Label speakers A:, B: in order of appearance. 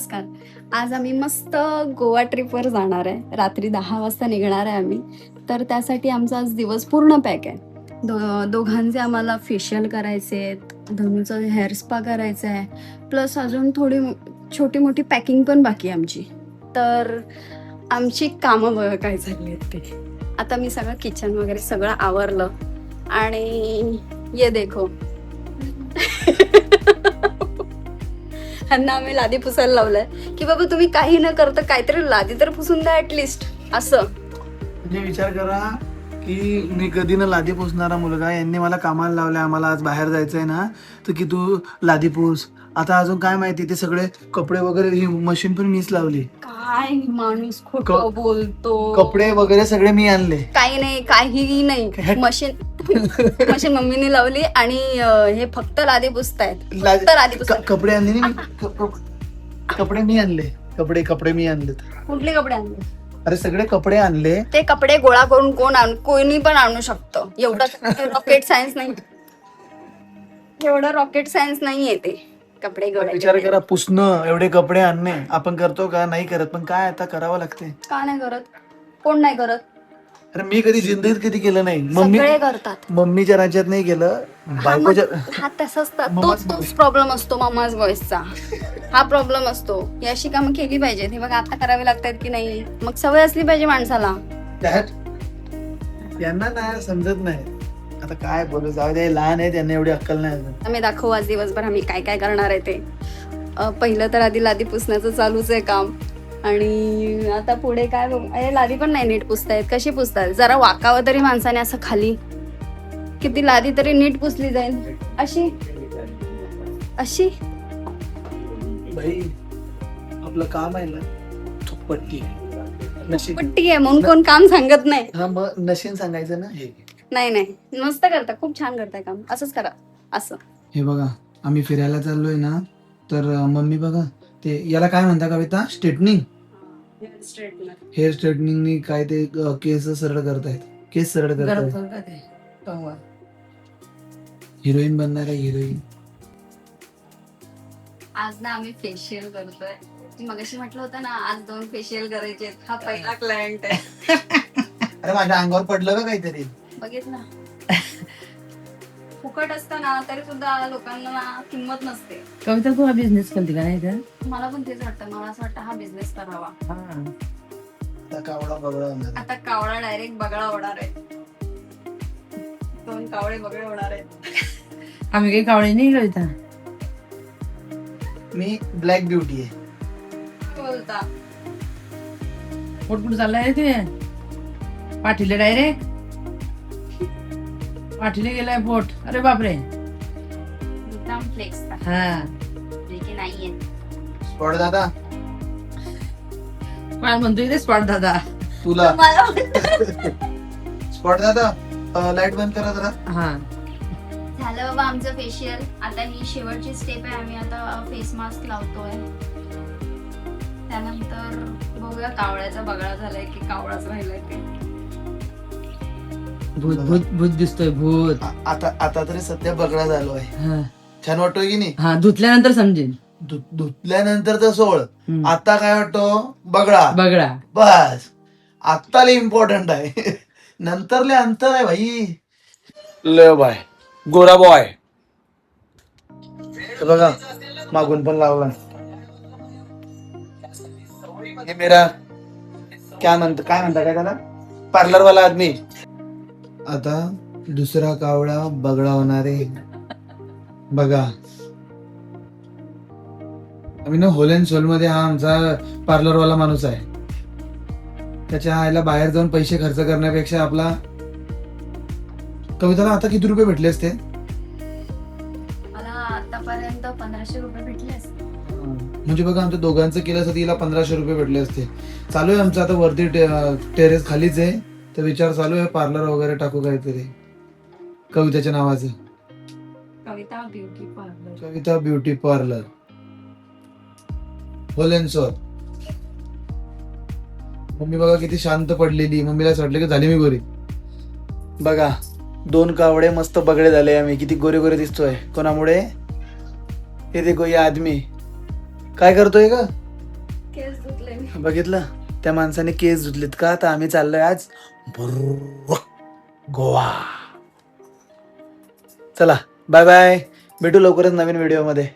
A: नमस्कार. आज आम्ही मस्त गोवा ट्रिपवर जाणार आहे. रात्री 10 वाजता निघणार आहे आम्ही. तर त्यासाठी आमचा आज दिवस पूर्ण पॅक आहे. दोघांचे आम्हाला फेशियल करायचे आहेत, धनुचं हेअर स्पा करायचं आहे, प्लस अजून थोडी छोटी मोठी पॅकिंग पण बाकी आहे आमची. तर आमची कामं बघा काय झाली आहेत ते. आता मी सगळं किचन वगैरे सगळं आवरलं आणि ये देखो ह्यांना आम्ही लादी पुसायला लावलंय की बाबा तुम्ही काही न करता काहीतरी लादी तर पुसून द्या ऍटलिस्ट असं.
B: म्हणजे विचार करा की मी कधी न लादी पुसणारा मुलगा, यांनी मला कामाला लावलंय, आम्हाला आज बाहेर जायचंय ना, तर की तू लादी पुस. आता अजून काय माहिती, ते सगळे कपडे वगैरे ही मशीन पण मीच लावली.
A: काय माणूस खोटं बोलतो.
B: कपडे वगैरे सगळे मी आणले.
A: काही नाही, काहीही नाही. मशीन मम्मीने लावली आणि हे फक्त लादी पुसतायत. फक्त लादी पुसतायत.
B: कपडे आणले नाही कपडे मी आणले. कपडे मी आणले.
A: कुठले कपडे आणले?
B: अरे सगळे कपडे आणले.
A: ते कपडे गोळा करून कोणी पण आणू शकतं. एवढं रॉकेट सायन्स नाही. एवढं रॉकेट सायन्स नाहीये ते कपडे गोळा.
B: विचार करा, पुसणं, एवढे कपडे आणणे आपण करतो का? नाही करत, पण काय आता करावं लागते.
A: का नाही करत? कोण नाही करत?
B: अरे मी कधी जिंदगीत कधी केलं नाही.
A: सगळे करतात.
B: मम्मीच्या राज्यात नाही केलं, बायकोच्या.
A: हा तसाच तोच प्रॉब्लेम असतो मामाज बॉयजचा. हा प्रॉब्लेम असतो. ही अशी कामं केली पाहिजे. हे बघा आता करावी लागतात की नाही, मग सवय असली पाहिजे माणसाला.
B: यांना नाही समजत नाही. आता काय बोलू, जाऊ दे, लहान आहे, त्यांना एवढी अक्कल नाही.
A: आम्ही दाखवू आज दिवसभर आम्ही काय काय करणार आहे ते. पहिलं तर आधी लादी पुसण्याचं चालूच आहे काम. आणि आता पुढे काय बघ, लादी पण नाही नीट पुसतायत. कशी पुसतात? जरा वाकावं तरी माणसाने असं खाली, किती लादी तरी नीट पुसली जाईल. अशी अशी
B: बाई, आपलं काम आहे ना, पट्टी आहे,
A: पट्टी आहे म्हणून कोण काम सांगत नाही.
B: हा मग नशीन सांगायचं ना. हे
A: नाही मस्त करता, खूप छान करताय काम. असंच करा. असं
B: हे बघा, आम्ही फिरायला चाललोय ना, तर मम्मी बघा, ते याला काय म्हणता कविता? स्ट्रेटनिंग. हेअर स्ट्रेटनिंगनी काय ते केस सरळ करतायत. केस सरळ करतायत. हिरोईन बनणार आहे, हिरोईन.
A: आज ना आम्ही फेशियल करतोय. मगाशी म्हटलं होतं ना आज 2 फेशियल करायचे. हा पहिला क्लायंट आहे.
B: अरे माझ्या अंगावर पडलं का काहीतरी?
A: बघितलं फुकट असतं ना तरी सुद्धा लोकांना किंमत नसते.
C: कविता, तू हा बिझनेस करते का? नाही तर
A: मला पण तेच वाटतं. मला असं वाटतं हा बिझनेस करावा.
B: कावडा बगळा होणार.
A: आता कावळा डायरेक्ट बगळा होणार आहे. 2 कावळे बगळे होणार आहेत.
C: आम्ही काही कावळे नाही कविता.
B: मी ब्लॅक ब्युटी आहे.
A: बोलता
C: पोट कुठं चाललाय ते? पाठीले डायरेक्ट पाठीले गेलाय पोट. अरे बापरे.
A: मुद्दाम फ्लेक्स
C: हा,
A: की नाहीये.
B: स्पॉट दादा,
C: काय म्हणतोय रे स्पॉट दादा?
B: तुला
A: मला
B: स्पॉट दादा, लाईट बंद करा जरा.
C: हा,
A: झालं बाबा आमचं फेशियल. आता ही शेवटची स्टेप आहे. आम्ही आता फेस मास्क लावतोय. त्यानंतर बघूया कावळ्याचा बगळा झालाय की कावळाच राहिलाय ते.
C: भूत भूत भूत दिसतोय, भूत.
B: आता तरी सध्या बगळा झालो आहे.
C: हा,
B: छान वाटतोय की नाही?
C: हा, धुतल्यानंतर समजेल.
B: धुतल्यानंतर तर सोळ. आता काय वाटतो? बगळा.
C: बगळा.
B: बस आता लय इम्पॉर्टंट आहे. नंतरले अंतर आहे भाई. लय बाय गोरा बॉय. बघा मागून पण लावला. हे मेरा काय म्हणता काय त्याला? पार्लर वाला आदमी. आता दुसरा कावळा बगळा होणार आहे. बघा, आम्ही ना होल अँड सोल मध्ये हा आमचा पार्लर वाला माणूस आहे. त्याच्या आईला बाहेर जाऊन पैसे खर्च करण्यापेक्षा आपला. कविताला आता किती रुपये भेटले असते?
A: मला आतापर्यंत 1500 रुपये भेटले असते.
B: म्हणजे बघा, आमच्या दोघांचं केलं असतं तिला 1500 रुपये भेटले असते. चालू आहे आमचं आता वरती टेरेस खालीच आहे. तर विचार चालू आहे पार्लर वगैरे टाकू काहीतरी कविताच्या नावाचं.
A: Kavita beauty parlour.
B: Kavita beauty parlour, whole and soul. Mummy बघा किती शांत पडलेली. मम्मीला असं वाटलं की झाली मी गोरी. बघा 2 कावडे मस्त बगडे झाले. आम्ही किती गोरे गोरे दिसतोय. कोणामुळे? हे देखो ये आदमी काय करतोय का?
A: केस धुतले मी.
B: बघितलं त्या माणसाने केस धुतलेत का, तर आम्ही चाललोय आज भुर्र गोवा. चला बाय बाय, भेटू लवकरच नवीन व्हिडिओ मध्ये.